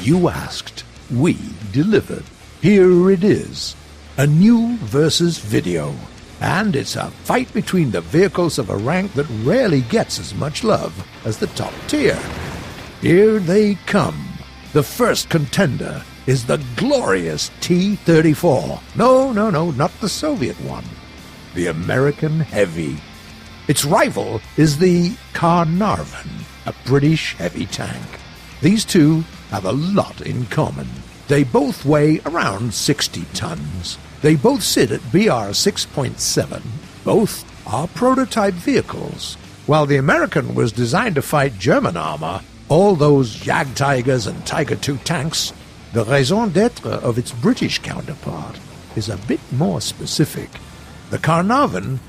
You asked, we delivered. Here it is, a new versus video, and it's a fight between the vehicles of a rank that rarely gets as much love as the top tier. Here they come. The first contender is the glorious T-34. No, not the Soviet one. The American Heavy. Its rival is the Carnarvon, a British heavy tank. These two have a lot in common. They both weigh around 60 tons. They both sit at BR 6.7. Both are prototype vehicles. While the American was designed to fight German armor, all those Jagdtigers and Tiger II tanks, the raison d'etre of its British counterpart is a bit more specific. The Carnarvon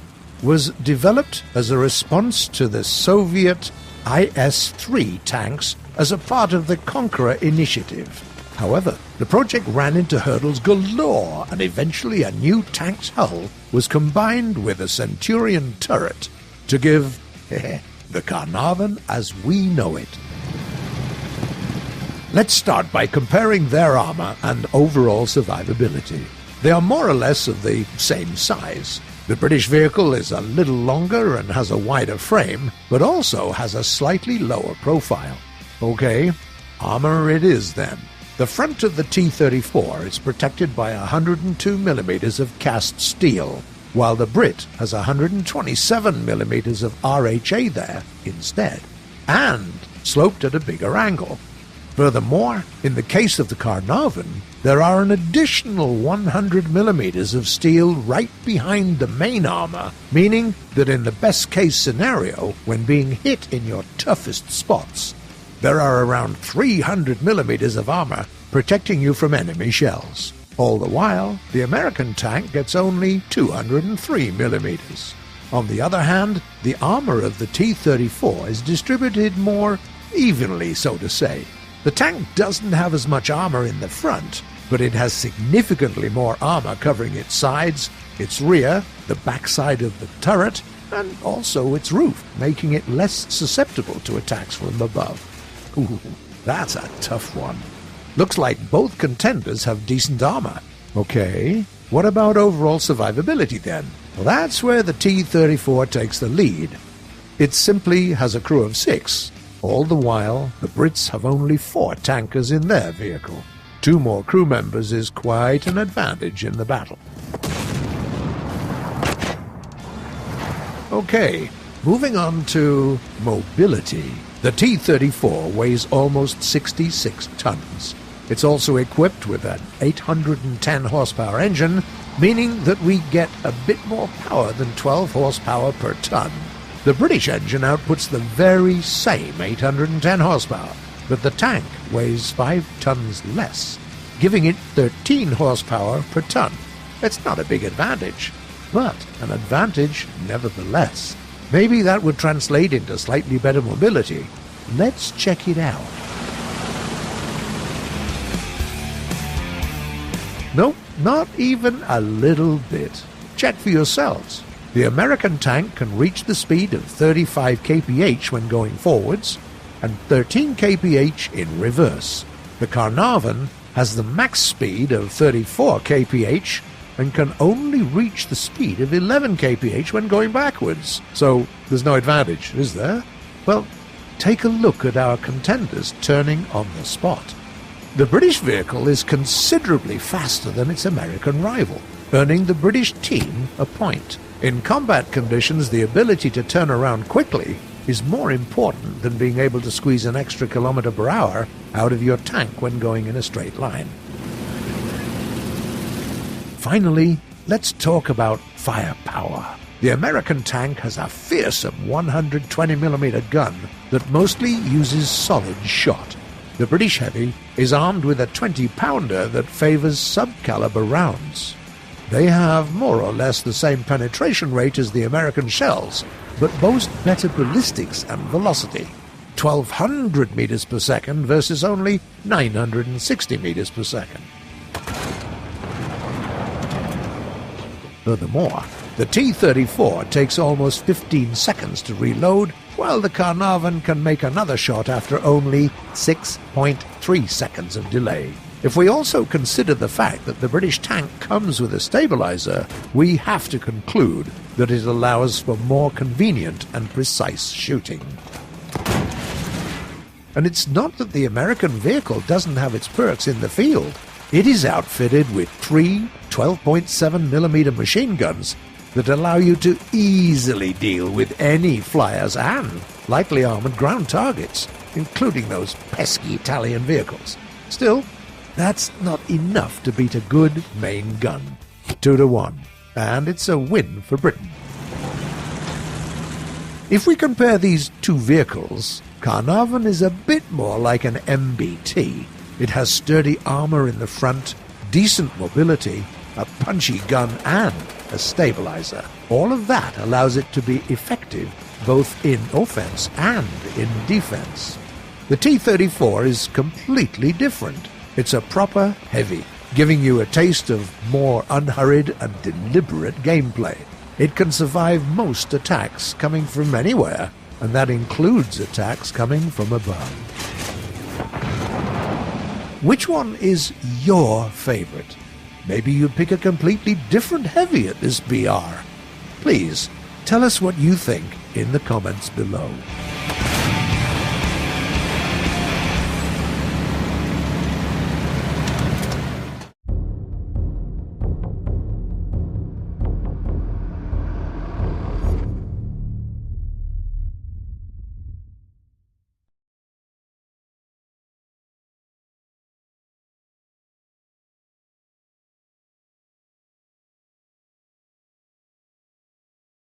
was developed as a response to the Soviet IS-3 tanks as a part of the Conqueror initiative. However, the project ran into hurdles galore, and eventually a new tank's hull was combined with a Centurion turret to give the Carnarvon as we know it. Let's start by comparing their armor and overall survivability. They are more or less of the same size. The British vehicle is a little longer and has a wider frame, but also has a slightly lower profile. Okay, armor it is then. The front of the T-34 is protected by 102mm of cast steel, while the Brit has 127mm of RHA there instead, and sloped at a bigger angle. Furthermore, in the case of the Carnarvon, there are an additional 100mm of steel right behind the main armor, meaning that in the best-case scenario, when being hit in your toughest spots, there are around 300mm of armor protecting you from enemy shells. All the while, the American tank gets only 203mm. On the other hand, the armor of the T-34 is distributed more evenly, so to say. The tank doesn't have as much armor in the front, but it has significantly more armor covering its sides, its rear, the backside of the turret, and also its roof, making it less susceptible to attacks from above. Ooh, that's a tough one. Looks like both contenders have decent armor. Okay, what about overall survivability then? Well, that's where the T-34 takes the lead. It simply has a crew of 6. All the while, the Brits have only 4 tankers in their vehicle. 2 more crew members is quite an advantage in the battle. Okay, moving on to mobility. The T-34 weighs almost 66 tons. It's also equipped with an 810 horsepower engine, meaning that we get a bit more power than 12 horsepower per ton. The British engine outputs the very same 810 horsepower, but the tank weighs 5 tons less, giving it 13 horsepower per ton. It's not a big advantage, but an advantage nevertheless. Maybe that would translate into slightly better mobility. Let's check it out. Nope, not even a little bit. Check for yourselves. The American tank can reach the speed of 35 kph when going forwards, and 13 kph in reverse. The Carnarvon has the max speed of 34 kph and can only reach the speed of 11 kph when going backwards. So there's no advantage, is there? Well, take a look at our contenders turning on the spot. The British vehicle is considerably faster than its American rival, earning the British team a point. In combat conditions, the ability to turn around quickly is more important than being able to squeeze an extra kilometer per hour out of your tank when going in a straight line. Finally, let's talk about firepower. The American tank has a fearsome 120mm gun that mostly uses solid shot. The British Heavy is armed with a 20-pounder that favors sub-caliber rounds. They have more or less the same penetration rate as the American shells, but boast better ballistics and velocity. 1,200 meters per second versus only 960 meters per second. Furthermore, The T-34 takes almost 15 seconds to reload, while the Carnarvon can make another shot after only 6.3 seconds of delay. If we also consider the fact that the British tank comes with a stabilizer, we have to conclude that it allows for more convenient and precise shooting. And it's not that the American vehicle doesn't have its perks in the field. It is outfitted with 3 12.7mm machine guns that allow you to easily deal with any flyers and lightly armored ground targets, including those pesky Italian vehicles. Still, that's not enough to beat a good main gun. 2-1, and it's a win for Britain. If we compare these two vehicles, Carnarvon is a bit more like an MBT. It has sturdy armor in the front, decent mobility, a punchy gun, and a stabilizer. All of that allows it to be effective both in offense and in defense. The T-34 is completely different. It's a proper heavy, giving you a taste of more unhurried and deliberate gameplay. It can survive most attacks coming from anywhere, and that includes attacks coming from above. Which one is your favorite? Maybe you'd pick a completely different heavy at this BR. Please, tell us what you think in the comments below.